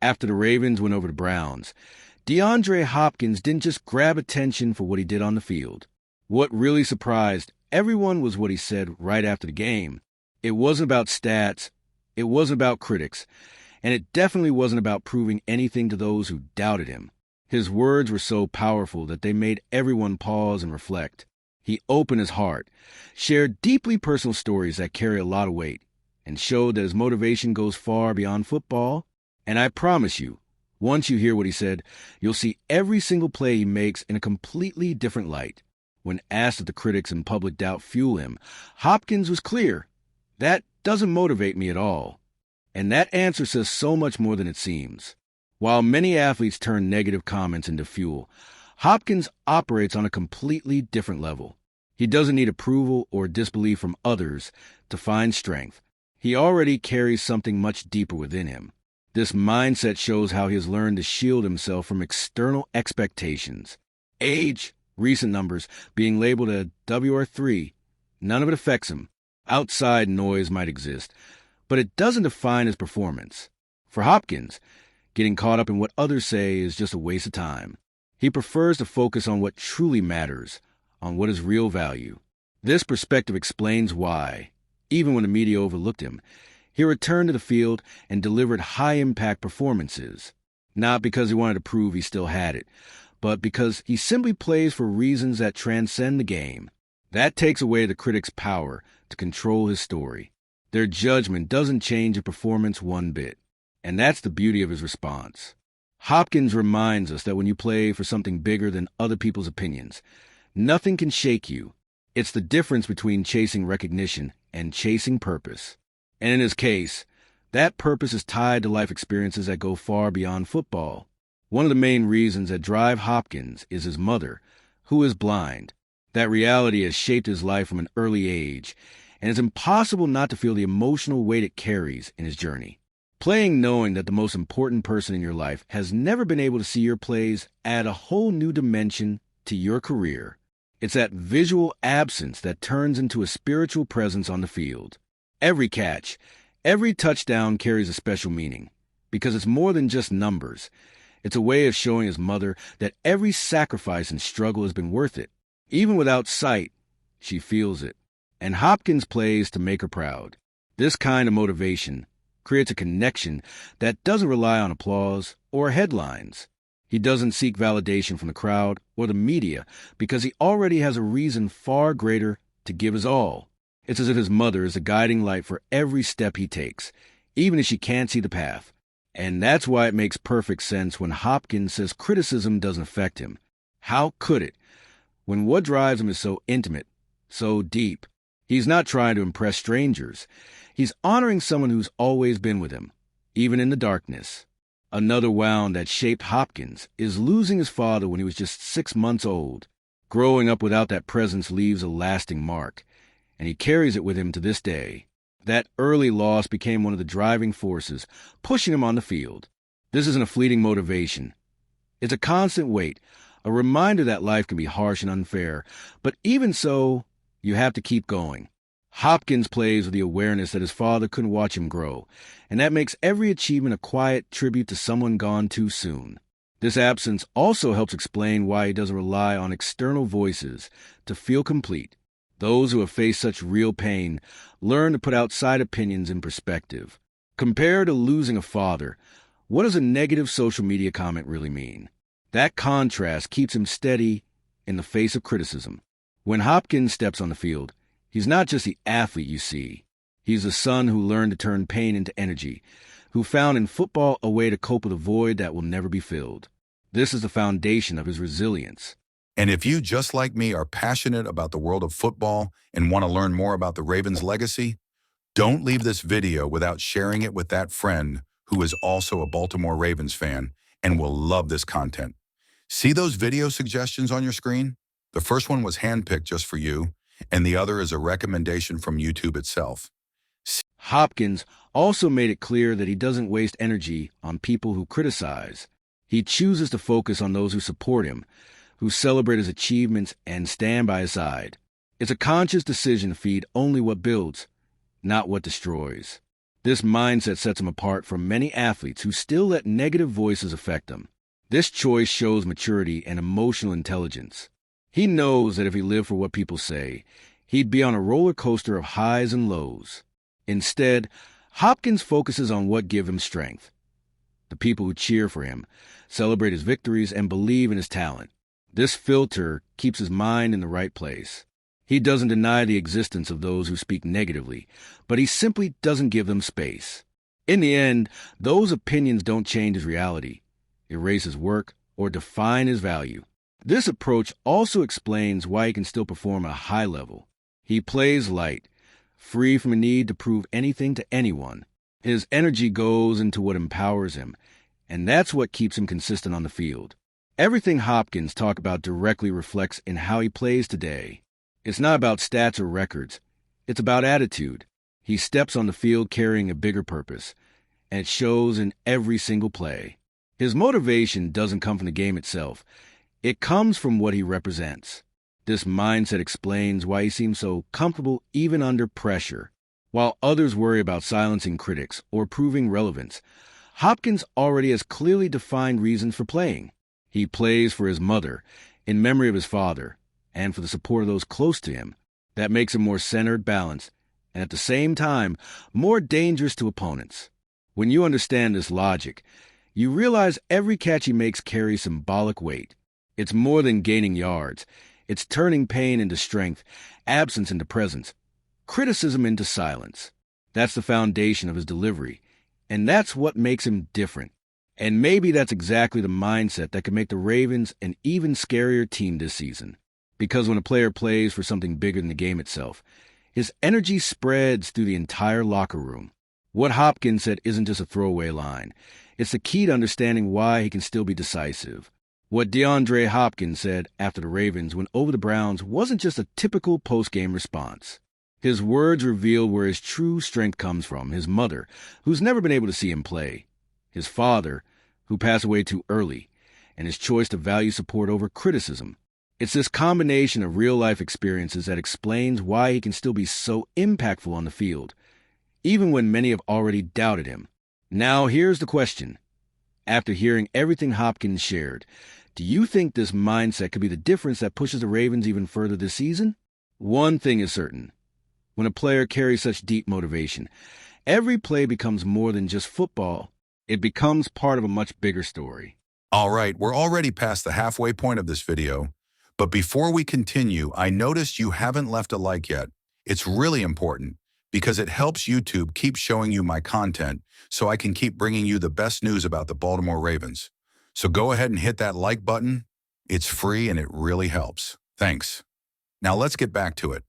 After the Ravens went over the Browns, DeAndre Hopkins didn't just grab attention for what he did on the field. What really surprised everyone was what he said right after the game. It wasn't about stats, it wasn't about critics, and it definitely wasn't about proving anything to those who doubted him. His words were so powerful that they made everyone pause and reflect. He opened his heart, shared deeply personal stories that carry a lot of weight, and showed that his motivation goes far beyond football. And I promise you, once you hear what he said, you'll see every single play he makes in a completely different light. When asked if the critics and public doubt fuel him, Hopkins was clear. That doesn't motivate me at all. And that answer says so much more than it seems. While many athletes turn negative comments into fuel, Hopkins operates on a completely different level. He doesn't need approval or disbelief from others to find strength. He already carries something much deeper within him. This mindset shows how he has learned to shield himself from external expectations. Age, recent numbers, being labeled a WR3, none of it affects him. Outside noise might exist, but it doesn't define his performance. For Hopkins, getting caught up in what others say is just a waste of time. He prefers to focus on what truly matters, on what is real value. This perspective explains why, even when the media overlooked him, he returned to the field and delivered high-impact performances. Not because he wanted to prove he still had it, but because he simply plays for reasons that transcend the game. That takes away the critics' power to control his story. Their judgment doesn't change a performance one bit. And that's the beauty of his response. Hopkins reminds us that when you play for something bigger than other people's opinions, nothing can shake you. It's the difference between chasing recognition and chasing purpose. And in his case, that purpose is tied to life experiences that go far beyond football. One of the main reasons that drive Hopkins is his mother, who is blind. That reality has shaped his life from an early age, and it's impossible not to feel the emotional weight it carries in his journey. Playing knowing that the most important person in your life has never been able to see your plays add a whole new dimension to your career. It's that visual absence that turns into a spiritual presence on the field. Every catch, every touchdown carries a special meaning, because it's more than just numbers. It's a way of showing his mother that every sacrifice and struggle has been worth it. Even without sight, she feels it. And Hopkins plays to make her proud. This kind of motivation creates a connection that doesn't rely on applause or headlines. He doesn't seek validation from the crowd or the media because he already has a reason far greater to give his all. It's as if his mother is a guiding light for every step he takes, even if she can't see the path. And that's why it makes perfect sense when Hopkins says criticism doesn't affect him. How could it, when what drives him is so intimate, so deep? He's not trying to impress strangers. He's honoring someone who's always been with him, even in the darkness. Another wound that shaped Hopkins is losing his father when he was just 6 months old. Growing up without that presence leaves a lasting mark, and he carries it with him to this day. That early loss became one of the driving forces, pushing him on the field. This isn't a fleeting motivation. It's a constant weight, a reminder that life can be harsh and unfair, but even so, you have to keep going. Hopkins plays with the awareness that his father couldn't watch him grow, and that makes every achievement a quiet tribute to someone gone too soon. This absence also helps explain why he doesn't rely on external voices to feel complete. Those who have faced such real pain learn to put outside opinions in perspective. Compared to losing a father, what does a negative social media comment really mean? That contrast keeps him steady in the face of criticism. When Hopkins steps on the field, he's not just the athlete you see. He's the son who learned to turn pain into energy, who found in football a way to cope with a void that will never be filled. This is the foundation of his resilience. And if you, just like me, are passionate about the world of football and want to learn more about the Ravens' legacy, don't leave this video without sharing it with that friend who is also a Baltimore Ravens fan and will love this content. See those video suggestions on your screen? The first one was handpicked just for you, and the other is a recommendation from YouTube itself. Hopkins also made it clear that he doesn't waste energy on people who criticize. He chooses to focus on those who support him, who celebrate his achievements and stand by his side. It's a conscious decision to feed only what builds, not what destroys. This mindset sets him apart from many athletes who still let negative voices affect them. This choice shows maturity and emotional intelligence. He knows that if he lived for what people say, he'd be on a roller coaster of highs and lows. Instead, Hopkins focuses on what gives him strength. The people who cheer for him, celebrate his victories, and believe in his talent. This filter keeps his mind in the right place. He doesn't deny the existence of those who speak negatively, but he simply doesn't give them space. In the end, those opinions don't change his reality, erase his work, or define his value. This approach also explains why he can still perform at a high level. He plays light, free from a need to prove anything to anyone. His energy goes into what empowers him, and that's what keeps him consistent on the field. Everything Hopkins talked about directly reflects in how he plays today. It's not about stats or records. It's about attitude. He steps on the field carrying a bigger purpose, and it shows in every single play. His motivation doesn't come from the game itself. It comes from what he represents. This mindset explains why he seems so comfortable even under pressure. While others worry about silencing critics or proving relevance, Hopkins already has clearly defined reasons for playing. He plays for his mother, in memory of his father, and for the support of those close to him. That makes him more centered, balanced, and at the same time, more dangerous to opponents. When you understand this logic, you realize every catch he makes carries symbolic weight. It's more than gaining yards. It's turning pain into strength, absence into presence, criticism into silence. That's the foundation of his delivery, and that's what makes him different. And maybe that's exactly the mindset that can make the Ravens an even scarier team this season. Because when a player plays for something bigger than the game itself, his energy spreads through the entire locker room. What Hopkins said isn't just a throwaway line. It's the key to understanding why he can still be decisive. What DeAndre Hopkins said after the Ravens went over the Browns wasn't just a typical post-game response. His words revealed where his true strength comes from: his mother, who's never been able to see him play; his father, who passed away too early; and his choice to value support over criticism. It's this combination of real-life experiences that explains why he can still be so impactful on the field, even when many have already doubted him. Now, here's the question. After hearing everything Hopkins shared, do you think this mindset could be the difference that pushes the Ravens even further this season? One thing is certain. When a player carries such deep motivation, every play becomes more than just football. It becomes part of a much bigger story. All right, we're already past the halfway point of this video, but before we continue, I noticed you haven't left a like yet. It's really important because it helps YouTube keep showing you my content so I can keep bringing you the best news about the Baltimore Ravens. So go ahead and hit that like button. It's free and it really helps. Thanks. Now let's get back to it.